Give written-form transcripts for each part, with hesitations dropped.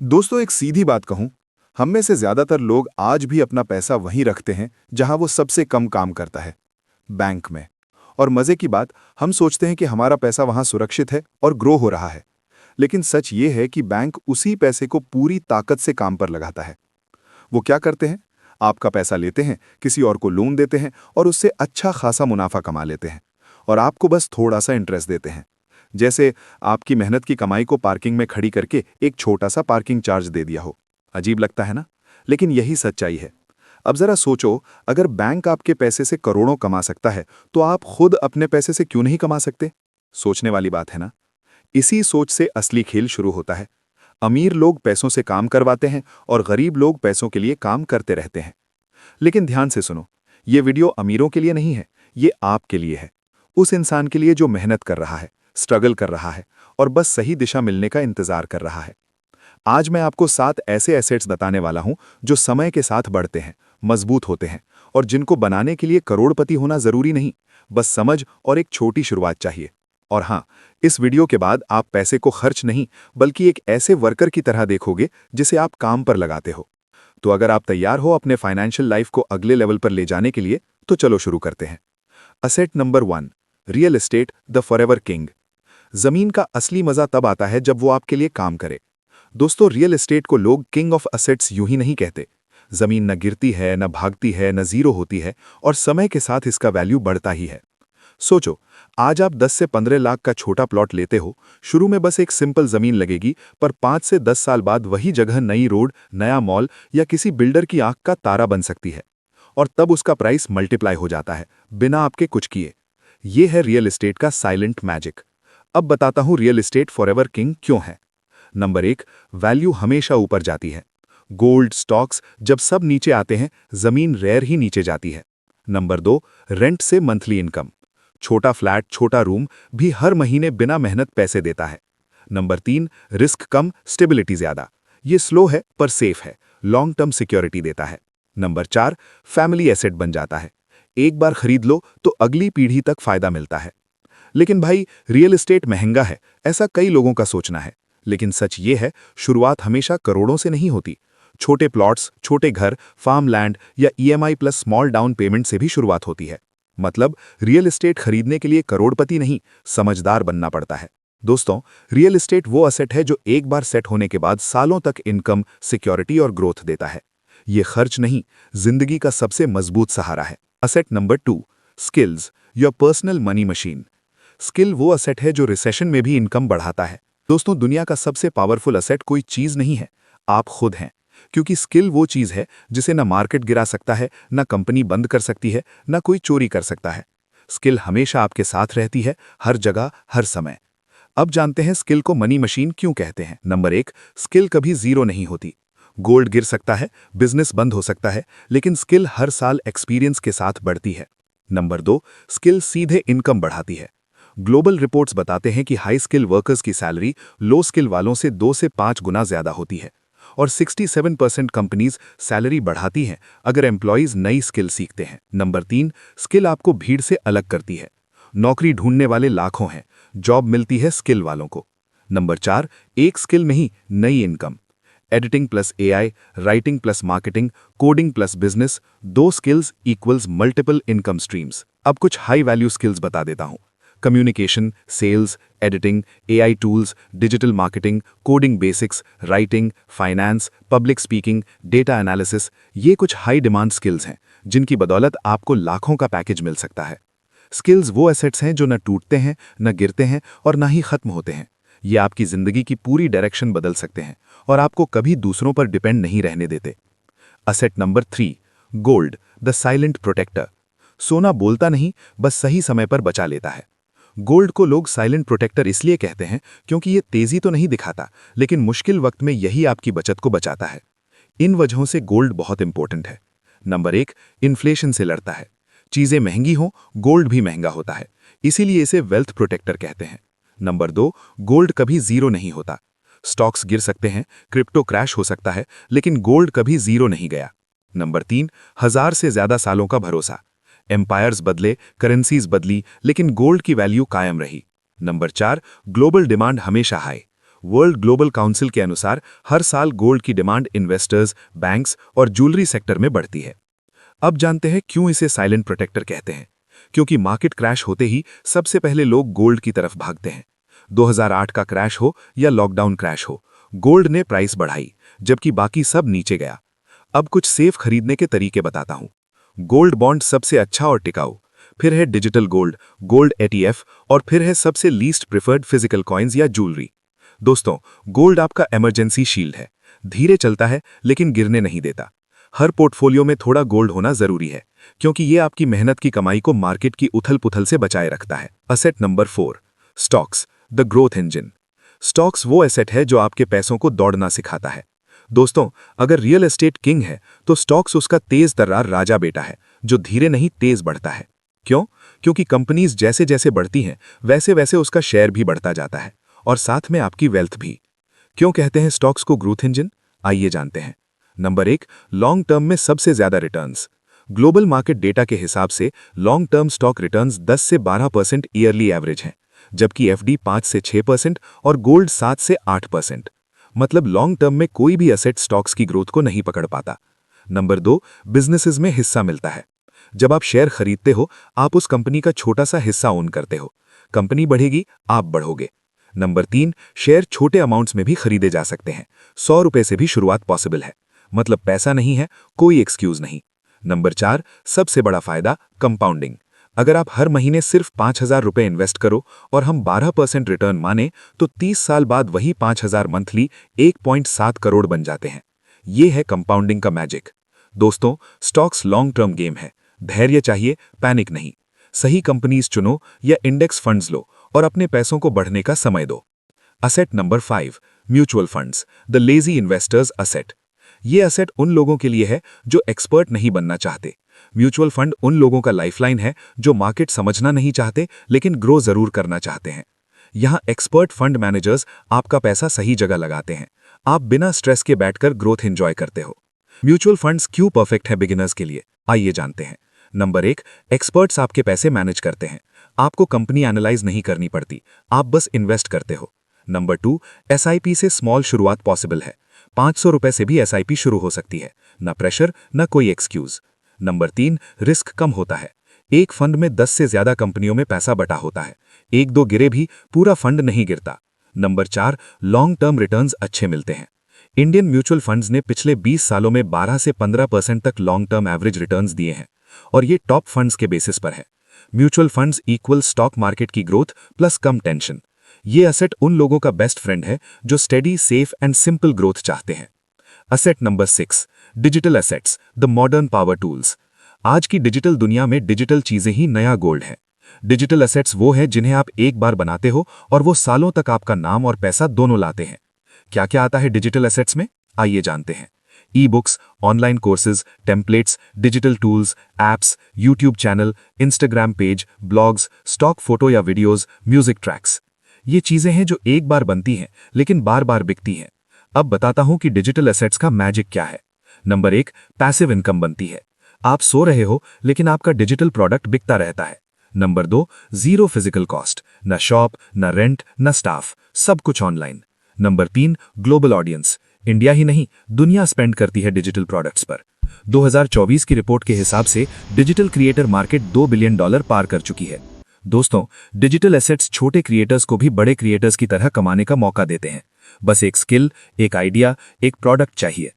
दोस्तों, एक सीधी बात कहूं, हम में से ज्यादातर लोग आज भी अपना पैसा वहीं रखते हैं जहां वो सबसे कम काम करता है, बैंक में। और मजे की बात, हम सोचते हैं कि हमारा पैसा वहां सुरक्षित है और ग्रो हो रहा है। लेकिन सच ये है कि बैंक उसी पैसे को पूरी ताकत से काम पर लगाता है। वो क्या करते हैं? आपका पैसा लेते हैं, किसी और को लोन देते हैं और उससे अच्छा खासा मुनाफा कमा लेते हैं। और आपको बस थोड़ा सा इंटरेस्ट देते हैं। जैसे आपकी मेहनत की कमाई को पार्किंग में खड़ी करके एक छोटा सा पार्किंग चार्ज दे दिया हो। अजीब लगता है ना? लेकिन यही सच्चाई है। अब जरा सोचो, अगर बैंक आपके पैसे से करोड़ों कमा सकता है, तो आप खुद अपने पैसे से क्यों नहीं कमा सकते? सोचने वाली बात है ना? इसी सोच से असली खेल शुरू होता है। अमीर लोग पैसों से काम करवाते हैं और गरीब लोग पैसों के लिए काम करते रहते हैं। लेकिन ध्यान से सुनो, ये वीडियो अमीरों के लिए नहीं है, ये आपके लिए है। उस इंसान के लिए जो मेहनत कर रहा है, स्ट्रगल कर रहा है और बस सही दिशा मिलने का इंतजार कर रहा है। आज मैं आपको 7 ऐसे एसेट्स बताने वाला हूं जो समय के साथ बढ़ते हैं, मजबूत होते हैं और जिनको बनाने के लिए करोड़पति होना जरूरी नहीं, बस समझ और एक छोटी शुरुआत चाहिए। और हाँ, इस वीडियो के बाद आप पैसे को खर्च नहीं, बल्कि एक ऐसे वर्कर की तरह देखोगे जिसे आप काम पर लगाते हो। तो अगर आप तैयार हो अपने फाइनेंशियल लाइफ को अगले लेवल पर ले जाने के लिए, तो चलो शुरू करते हैं। Asset number 1, real estate, the forever king. जमीन का असली मजा तब आता है जब वो आपके लिए काम करे। दोस्तों, रियल एस्टेट को लोग किंग ऑफ असेट्स यूं ही नहीं कहते। जमीन न गिरती है, न भागती है, न जीरो होती है, और समय के साथ इसका वैल्यू बढ़ता ही है। सोचो, आज आप 10 से 15 लाख का छोटा प्लॉट लेते हो। शुरू में बस एक सिंपल जमीन लगेगी, पर 5 से 10 साल बाद वही जगह नई रोड, नया मॉल या किसी बिल्डर की आंख का तारा बन सकती है। और तब उसका प्राइस मल्टीप्लाई हो जाता है, बिना आपके कुछ किए। ये है रियल एस्टेट का साइलेंट मैजिक। अब बताता हूं रियल एस्टेट फॉरएवर किंग क्यों है। नंबर 1, वैल्यू हमेशा ऊपर जाती है। गोल्ड, स्टॉक्स, जब सब नीचे आते हैं, जमीन रेयर ही नीचे जाती है। नंबर 2, रेंट से मंथली इनकम। छोटा फ्लैट, छोटा रूम भी हर महीने बिना मेहनत पैसे देता है। नंबर 3, रिस्क कम, स्टेबिलिटी ज्यादा। ये स्लो है पर सेफ है, लॉन्ग टर्म सिक्योरिटी देता है। नंबर 4, फैमिली एसेट बन जाता है। एक बार खरीद लो तो अगली पीढ़ी तक फायदा मिलता है। लेकिन भाई, रियल एस्टेट महंगा है, ऐसा कई लोगों का सोचना है। लेकिन सच ये है, शुरुआत हमेशा करोड़ों से नहीं होती। छोटे प्लॉट्स, छोटे घर, फार्म लैंड या EMI plus small down payment से भी शुरुआत होती है। मतलब रियल एस्टेट खरीदने के लिए करोड़पति नहीं, समझदार बनना पड़ता है। दोस्तों, रियल एस्टेट वो असेट है जो एक बार सेट होने के बाद सालों तक इनकम, सिक्योरिटी और ग्रोथ देता है। ये खर्च नहीं, जिंदगी का सबसे मजबूत सहारा है। Asset number 2, skills, your personal money machine. Skill वो असेट है जो रिसेशन में भी इनकम बढ़ाता है। दोस्तों, दुनिया का सबसे पावरफुल असेट कोई चीज नहीं है, आप खुद हैं। क्योंकि स्किल वो चीज है जिसे ना मार्केट गिरा सकता है, ना कंपनी बंद कर सकती है, ना कोई चोरी कर सकता है। स्किल हमेशा आपके साथ रहती है, हर जगह, हर समय। अब जानते हैं स्किल को मनी मशीन क्यों कहते हैं। नंबर 1, स्किल कभी जीरो नहीं होती। गोल्ड गिर सकता है, बिजनेस बंद हो सकता है, लेकिन स्किल हर साल एक्सपीरियंस के साथ बढ़ती है। नंबर 2, स्किल सीधे इनकम बढ़ाती है। ग्लोबल रिपोर्ट्स बताते हैं कि हाई स्किल वर्कर्स की सैलरी लो स्किल वालों से 2 से 5 गुना ज्यादा होती है। और 67% कंपनीज सैलरी बढ़ाती हैं अगर एम्प्लॉइज नई स्किल सीखते हैं। नंबर 3, स्किल आपको भीड़ से अलग करती है। नौकरी ढूंढने वाले लाखों हैं, जॉब मिलती है स्किल वालों को। नंबर 4, एक स्किल नहीं, नई income. Editing plus AI, writing plus marketing, coding plus business, 2 skills equals multiple income streams. अब कुछ हाई वैल्यू स्किल्स बता देता हूं। Communication, sales, editing, AI tools, digital marketing, coding basics, writing, finance, public speaking, data analysis, ये कुछ high demand skills हैं जिनकी बदौलत आपको लाखों का पैकेज मिल सकता है। स्किल्स वो एसेट्स हैं जो न टूटते हैं, न गिरते हैं और न ही खत्म होते हैं। ये आपकी जिंदगी की पूरी डायरेक्शन बदल सकते हैं और आपको कभी दूसरों पर डिपेंड नहीं रहने देते। Asset number 3, gold, the silent protector. सोना बोलता नहीं, बस सही समय पर बचा लेता है। गोल्ड को लोग साइलेंट प्रोटेक्टर इसलिए कहते हैं क्योंकि ये तेजी तो नहीं दिखाता, लेकिन मुश्किल वक्त में यही आपकी बचत को बचाता है। इन वजहों से गोल्ड बहुत इंपॉर्टेंट है। नंबर 1, इन्फ्लेशन से लड़ता है। चीजें महंगी हों, गोल्ड भी महंगा होता है, इसीलिए इसे वेल्थ प्रोटेक्टर कहते हैं। नंबर 2, गोल्ड कभी जीरो नहीं होता। स्टॉक्स गिर सकते हैं, क्रिप्टो क्रैश हो सकता है, लेकिन गोल्ड कभी जीरो नहीं गया। नंबर 3, 1000 से ज्यादा सालों का भरोसा। एम्पायर्स बदले, करेंसीज बदली, लेकिन गोल्ड की वैल्यू कायम रही। नंबर 4, ग्लोबल डिमांड हमेशा हाई। वर्ल्ड ग्लोबल काउंसिल के अनुसार हर साल गोल्ड की डिमांड इन्वेस्टर्स, बैंक्स और ज्वेलरी सेक्टर में बढ़ती है। अब जानते हैं क्यों इसे साइलेंट प्रोटेक्टर कहते हैं। क्योंकि मार्केट क्रैश होते ही सबसे पहले लोग गोल्ड की तरफ भागते हैं। 2008 का क्रैश हो या लॉकडाउन क्रैश हो, गोल्ड ने प्राइस बढ़ाई, जबकि बाकी सब नीचे गया। अब कुछ सेफ खरीदने के तरीके बताता हूं। गोल्ड बॉन्ड सबसे अच्छा और टिकाऊ, फिर है डिजिटल गोल्ड, गोल्ड ETF, और फिर है सबसे लीस्ट प्रिफर्ड फिजिकल कॉइन्स या ज्वेलरी। दोस्तों, गोल्ड आपका इमरजेंसी शील्ड है। धीरे चलता है लेकिन गिरने नहीं देता। हर पोर्टफोलियो में थोड़ा गोल्ड होना जरूरी है, क्योंकि ये आपकी मेहनत की कमाई को मार्केट की उथल-पुथल से बचाए रखता है। Asset number 4, stocks, the growth engine. Stocks वो एसेट है जो आपके पैसों को दौड़ना सिखाता है। दोस्तों, अगर रियल एस्टेट किंग है तो स्टॉक्स उसका तेज तर्रार राजा बेटा है, जो धीरे नहीं तेज बढ़ता है। क्यों? क्योंकि कंपनीज जैसे जैसे बढ़ती हैं वैसे वैसे उसका शेयर भी बढ़ता जाता है, और साथ में आपकी वेल्थ भी। क्यों कहते हैं स्टॉक्स को ग्रोथ इंजन? आइए जानते हैं। नंबर 1, लॉन्ग टर्म में सबसे ज्यादा रिटर्न्स। ग्लोबल मार्केट डेटा के हिसाब से लॉन्ग टर्म स्टॉक रिटर्न्स 10 से 12% ईयरली एवरेज हैं, जबकि FD 5 से 6% और गोल्ड 7 से 8%। मतलब लॉन्ग टर्म में कोई भी एसेट स्टॉक्स की ग्रोथ को नहीं पकड़ पाता। नंबर 2, बिजनेसेस में हिस्सा मिलता है। जब आप शेयर खरीदते हो, आप उस कंपनी का छोटा सा हिस्सा ओन करते हो। कंपनी बढ़ेगी, आप बढ़ोगे। नंबर 3, शेयर छोटे अमाउंट्स में भी खरीदे जा सकते हैं। 100 रुपए से भी शुरुआत पॉसिबल है। मतलब पैसा नहीं है, कोई एक्सक्यूज नहीं। नंबर 4, सबसे बड़ा फायदा, कंपाउंडिंग। अगर आप हर महीने सिर्फ 5,000 रुपए इन्वेस्ट करो और हम 12% रिटर्न माने, तो 30 साल बाद वही 5,000 मंथली 1.7 करोड़ बन जाते हैं। ये है कंपाउंडिंग का मैजिक। दोस्तों, स्टॉक्स लॉन्ग टर्म गेम है। धैर्य चाहिए, पैनिक नहीं। सही कंपनीज चुनो या इंडेक्स फंड्स लो और अपने पैसों को बढ़ने का समय दो। Asset number 5, mutual funds, the lazy investors asset. ये असेट उन लोगों के लिए है जो एक्सपर्ट नहीं बनना चाहते। म्यूचुअल फंड उन लोगों का लाइफलाइन है जो मार्केट समझना नहीं चाहते लेकिन ग्रो जरूर करना चाहते हैं। यहाँ एक्सपर्ट फंड मैनेजर्स आपका पैसा सही जगह लगाते हैं। आप बिना स्ट्रेस के बैठकर ग्रोथ एंजॉय करते हो। म्यूचुअल फंड्स क्यों परफेक्ट है बिगिनर्स के लिए? आइए जानते हैं। नंबर 1, एक्सपर्ट्स आपके पैसे मैनेज करते हैं। आपको कंपनी एनालाइज नहीं करनी पड़ती, आप बस इन्वेस्ट करते हो। नंबर 2, SIP से स्मॉल शुरुआत पॉसिबल है। 500 रुपए से भी SIP शुरू हो सकती है। न प्रेशर, न कोई एक्सक्यूज। नंबर 3, रिस्क कम होता है। एक फंड में 10 से ज्यादा कंपनियों में पैसा बटा होता है। एक दो गिरे भी पूरा फंड नहीं गिरता। नंबर 4, लॉन्ग टर्म रिटर्न्स अच्छे मिलते हैं। इंडियन म्यूचुअल फंड्स ने पिछले 20 सालों में 12 से 15% तक लॉन्ग टर्म एवरेज रिटर्न्स दिए हैं, और ये टॉप फंड्स के बेसिस पर है। Mutual funds equal stock market की ग्रोथ प्लस कम टेंशन। ये असेट उन लोगों का बेस्ट फ्रेंड है जो steady, safe and simple growth चाहते हैं। Asset number 6, digital assets, the modern power tools. आज की डिजिटल दुनिया में डिजिटल चीजें ही नया गोल्ड है। डिजिटल एसेट्स वो है जिन्हें आप एक बार बनाते हो और वो सालों तक आपका नाम और पैसा दोनों लाते हैं। क्या क्या आता है डिजिटल एसेट्स में? आइए जानते हैं। E-books, online courses, templates, digital tools, apps, YouTube channel, Instagram page, blogs, stock photo या वीडियोज, म्यूजिक ट्रैक्स। ये चीजें हैं जो एक बार बनती हैं लेकिन बार बार बिकती हैं। अब बताता हूं कि डिजिटल एसेट्स का मैजिक क्या है। नंबर 1, पैसिव इनकम बनती है। आप सो रहे हो लेकिन आपका डिजिटल प्रोडक्ट बिकता रहता है। नंबर 2, जीरो फिजिकल कॉस्ट, न शॉप, न रेंट, न स्टाफ, सब कुछ online. Number 3, global audience. India ही नहीं, दुनिया स्पेंड करती है डिजिटल प्रोडक्ट्स पर। 2024 की रिपोर्ट के हिसाब से डिजिटल क्रिएटर मार्केट $2 बिलियन पार कर चुकी है। दोस्तों, डिजिटल एसेट्स छोटे क्रिएटर्स को भी बड़े क्रिएटर्स की तरह कमाने का मौका देते हैं। बस एक स्किल, एक आइडिया, एक प्रोडक्ट चाहिए।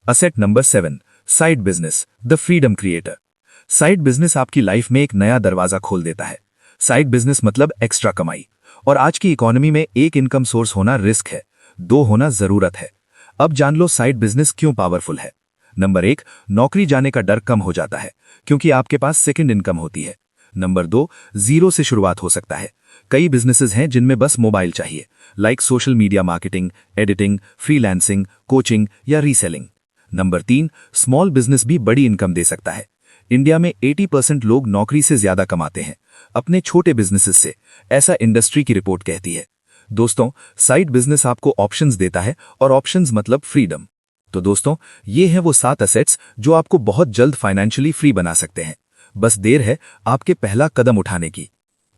Asset number 7, side business, the freedom creator. Side business आपकी लाइफ में एक नया दरवाजा खोल देता है। साइड बिजनेस मतलब एक्स्ट्रा कमाई, और आज की इकोनॉमी में एक इनकम सोर्स होना रिस्क है, 2 होना जरूरत है। अब जान लो साइड बिजनेस क्यों पावरफुल है। नंबर 1, नौकरी जाने का डर कम हो जाता है क्योंकि आपके पास सेकंड इनकम होती है। नंबर 2, जीरो से शुरुआत हो सकता है। कई बिजनेसेस हैं जिनमें बस मोबाइल चाहिए, like social media marketing, editing, freelancing, coaching या रीसेलिंग। नंबर 3, स्मॉल बिजनेस भी बड़ी इनकम दे सकता है। इंडिया में 80% लोग नौकरी से ज्यादा कमाते हैं अपने छोटे बिजनेसेस से, ऐसा इंडस्ट्री की रिपोर्ट कहती है। दोस्तों, साइड बिजनेस आपको ऑप्शंस देता है, और ऑप्शंस मतलब फ्रीडम। तो दोस्तों, ये हैं वो 7 असेट्स जो आपको बहुत जल्द फाइनेंशियली फ्री बना सकते हैं। बस देर है आपके पहला कदम उठाने की।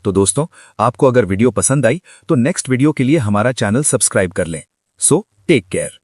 तो दोस्तों, आपको अगर वीडियो पसंद आई तो नेक्स्ट वीडियो के लिए हमारा चैनल सब्सक्राइब कर लें। So take care.